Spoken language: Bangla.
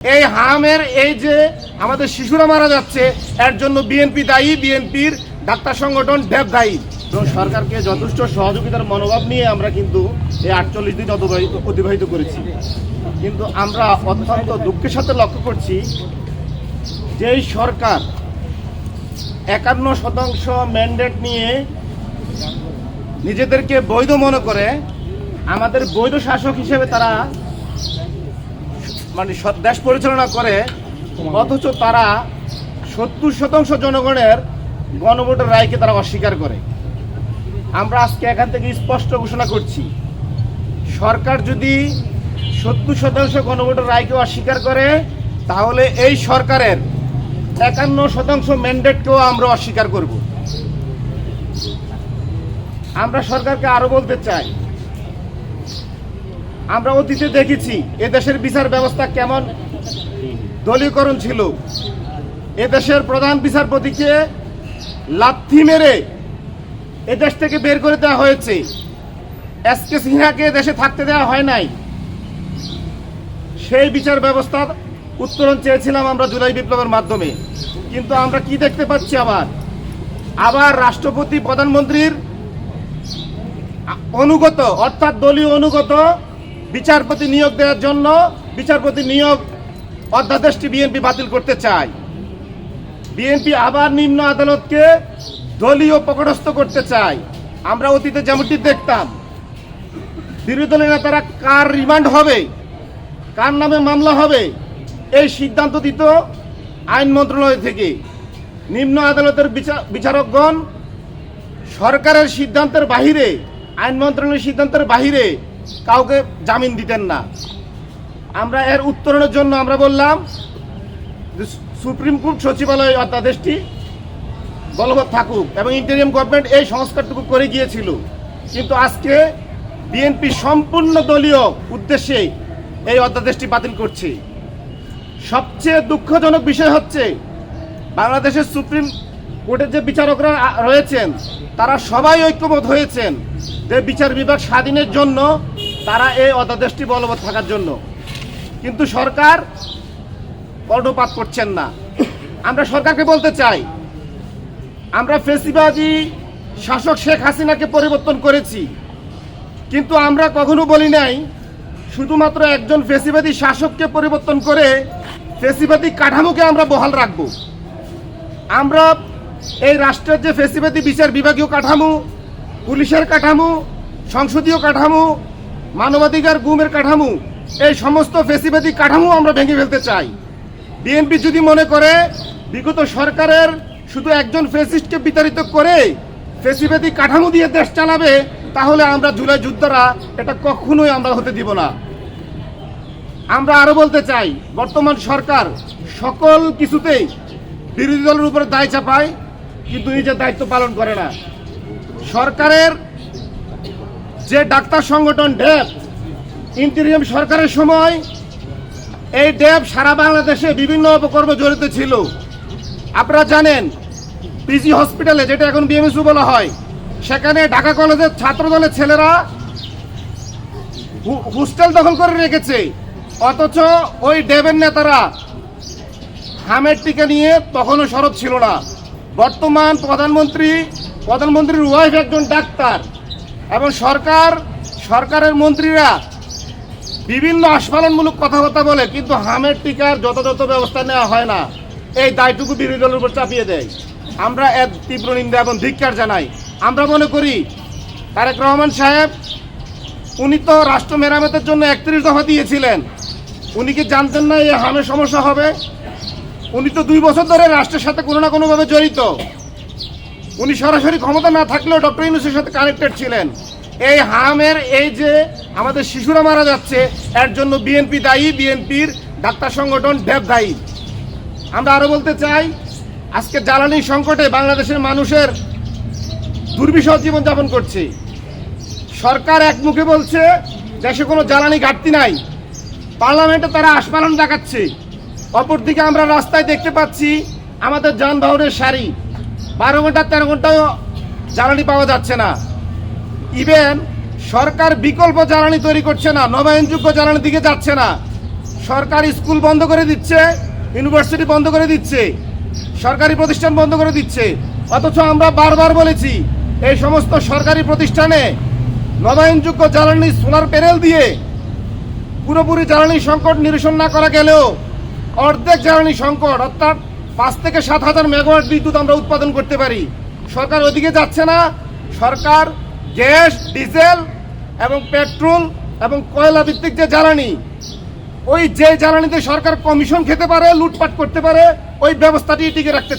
এই হামের এই যে আমাদের শিশুরা মারা যাচ্ছে এর জন্য বিএনপি দায়ী, বিএনপির ডাক্তার সংগঠন ড্যাব দায়ী। এবং সরকারকে যথেষ্ট সহযোগিতার মনোভাব নিয়ে আমরা কিন্তু এই 48 দিন অতিবাহিত করেছি। কিন্তু আমরা অত্যন্ত দুঃখের সাথে লক্ষ্য করছি যে এই সরকার 51% ম্যান্ডেট নিয়ে নিজেদেরকে বৈধ মনে করে আমাদের বৈধ শাসক হিসেবে তারা মানে দেশ পরিচালনা করে, অথচ তারা 70% জনগণের গণভোটের রায়কে তারা অস্বীকার করে। আমরা আজকে এখান থেকে স্পষ্ট ঘোষণা করছি, সরকার যদি 70% গণভোটের রায়কে অস্বীকার করে তাহলে এই সরকারের 51% ম্যান্ডেটকেও আমরা অস্বীকার করব। আমরা সরকারকে আরো বলতে চাই, আমরা অতীতে দেখেছি এদেশের বিচার ব্যবস্থা কেমন দলীয়করণ ছিল। এদেশের প্রধান বিচারপতিকে লাথি মেরে এদেশ থেকে বের করে দেওয়া হয়েছে, এসকে সিনহাকে দেশে থাকতে দেওয়া হয় নাই। সেই বিচার ব্যবস্থার উত্তরণ চেয়েছিলাম আমরা জুলাই বিপ্লবের মাধ্যমে, কিন্তু আমরা কি দেখতে পাচ্ছি, আবার রাষ্ট্রপতি প্রধানমন্ত্রীর অনুগত অর্থাৎ দলীয় অনুগত বিচারপতি নিয়োগ দেওয়ার জন্য বিচারপতি নিয়োগ অধ্যাদেশটি বিএনপি বাতিল করতে চায়। বিএনপি আবার নিম্ন আদালতকে দলীয় পকড়স্থ করতে চায়। আমরা অতীতে যেমনটি দেখতাম, বিরোধী দলের নেতারা কার রিমান্ড হবে, কার নামে মামলা হবে, এই সিদ্ধান্ত দিত আইন মন্ত্রণালয় থেকে। নিম্ন আদালতের বিচারকগণ সরকারের সিদ্ধান্তের বাহিরে, আইন মন্ত্রণালয়ের সিদ্ধান্তের বাহিরে কাউকে জামিন দিতেন না। আমরা এর উত্তরণের জন্য আমরা বললাম সুপ্রিম কোর্ট সচিবালয় অধ্যাদেশটি বলবৎ থাকুক এবং ইন্টারিম গভর্নমেন্ট এই সংস্কারটুকু করে গিয়েছিল। কিন্তু আজকে বিএনপি সম্পূর্ণ দলীয় উদ্দেশ্যে এই অধ্যাদেশটি বাতিল করছে। সবচেয়ে দুঃখজনক বিষয় হচ্ছে, বাংলাদেশের সুপ্রিম কোর্টের যে বিচারকরা রয়েছেন তারা সবাই ঐক্যমত হয়েছেন যে বিচার বিভাগ স্বাধীনের জন্য তারা এই অধ্যাদেশটি বলবৎ থাকার জন্য, কিন্তু সরকার কর্ণপাত করছেন না। আমরা সরকারকে বলতে চাই, আমরা ফ্যাসিবাদী শাসক শেখ হাসিনাকে পরিবর্তন করেছি, কিন্তু আমরা কখনো বলি নাই শুধুমাত্র একজন ফ্যাসিবাদী শাসককে পরিবর্তন করে ফ্যাসিবাদী কাঠামোকে আমরা বহাল রাখব। আমরা এই রাষ্ট্রের যে ফ্যাসিবাদী বিচার বিভাগীয় কাঠামো, পুলিশের কাঠামো, সংসদীয় কাঠামো, মানবাধিকার গুমের কাঠামো, এই সমস্ত ফ্যাসিবাদী কাঠামো আমরা ভেঙে ফেলতে চাই। বিএনপি যদি মনে করে বিগত সরকারের শুধু একজন ফ্যাসিস্টকে বিতাড়িত করে ফ্যাসিবাদী কাঠামো দিয়ে দেশ চালাবে, তাহলে আমরা জুলাই যোদ্ধারা এটা কখনোই আমরা হতে দিব না। আমরা আরো বলতে চাই, বর্তমান সরকার সকল কিছুতেই বিরোধী দলের উপরে দায় চাপায়, কিন্তু নিজের দায়িত্ব পালন করে না। সরকারের যে ডাক্তার সংগঠন ড্যাব, ইন্টারিম সরকারের সময় এই ড্যাব সারা বাংলাদেশে বিভিন্ন অপকর্মে জড়িত ছিল। আপনারা জানেন, পিজি হসপিটালে, যেটা এখন বিএমএসইউ বলা হয়, সেখানে ঢাকা কলেজের ছাত্র দলের ছেলেরা হোস্টেল দখল করে রেখেছে, অথচ ওই ড্যাবের নেতারা হামের টিকা নিয়ে তখনও সরব ছিল না। বর্তমান প্রধানমন্ত্রীর ওয়াইফ একজন ডাক্তার, এবং সরকারের মন্ত্রীরা বিভিন্ন আস্ফালনমূলক কথাবার্তা বলে, কিন্তু হামের টিকার যথাযথ ব্যবস্থা নেওয়া হয় না। এই দায়টুকু বিরোধী দলের উপর চাপিয়ে দেয়। আমরা এর তীব্র নিন্দা এবং ধিক্কার জানাই। আমরা মনে করি তারেক রহমান সাহেব, উনি তো রাষ্ট্র মেরামতের জন্য 31 দফা দিয়েছিলেন। উনি কি জানতেন না এই হামের সমস্যা হবে? উনি তো 2 বছর ধরে রাষ্ট্রের সাথে কোনো না কোনোভাবে জড়িত। উনি সরাসরি ক্ষমতা না থাকলেও ডক্টর ইউনূসের সাথে কানেক্টেড ছিলেন। এই হামের এই যে আমাদের শিশুরা মারা যাচ্ছে এর জন্য বিএনপি দায়ী, বিএনপির ডাক্তার সংগঠন ড্যাব দায়ী। আমরা আরো বলতে চাই, আজকে জ্বালানি সংকটে বাংলাদেশের মানুষের দুর্বিষহ জীবনযাপন করছে। সরকার এক মুখে বলছে দেশে কোনো জ্বালানি ঘাটতি নাই, পার্লামেন্টে তারা আস্ফালন দেখাচ্ছে। অপরদিকে আমরা রাস্তায় দেখতে পাচ্ছি আমাদের যানবাহনের সারি, 12 ঘন্টা 13 ঘন্টাও জ্বালানি পাওয়া যাচ্ছে না। ইভেন সরকার বিকল্প জ্বালানি তৈরি করছে না, নবায়নযোগ্য জ্বালানির দিকে যাচ্ছে না। সরকারি স্কুল বন্ধ করে দিচ্ছে, ইউনিভার্সিটি বন্ধ করে দিচ্ছে, সরকারি প্রতিষ্ঠান বন্ধ করে দিচ্ছে। অথচ আমরা বারবার বলেছি এই সমস্ত সরকারি প্রতিষ্ঠানে নবায়নযোগ্য জ্বালানি সোলার প্যানেল দিয়ে পুরোপুরি জ্বালানি সংকট নিরসন না করা গেলেও অর্ধেক জ্বালানি সংকট অর্থাৎ 5 থেকে 7,000 মেগাওয়াট বিদ্যুৎ আমরা উৎপাদন করতে পারি। সরকার ওদিকে যাচ্ছে না। সরকার গ্যাস, ডিজেল এবং পেট্রোল এবং কয়লা ভিত্তিক যে জ্বালানি, ওই যে জ্বালানিতে সরকার কমিশন খেতে পারে, লুটপাট করতে পারে, ওই ব্যবস্থাটি টিকে রাখতে চায়।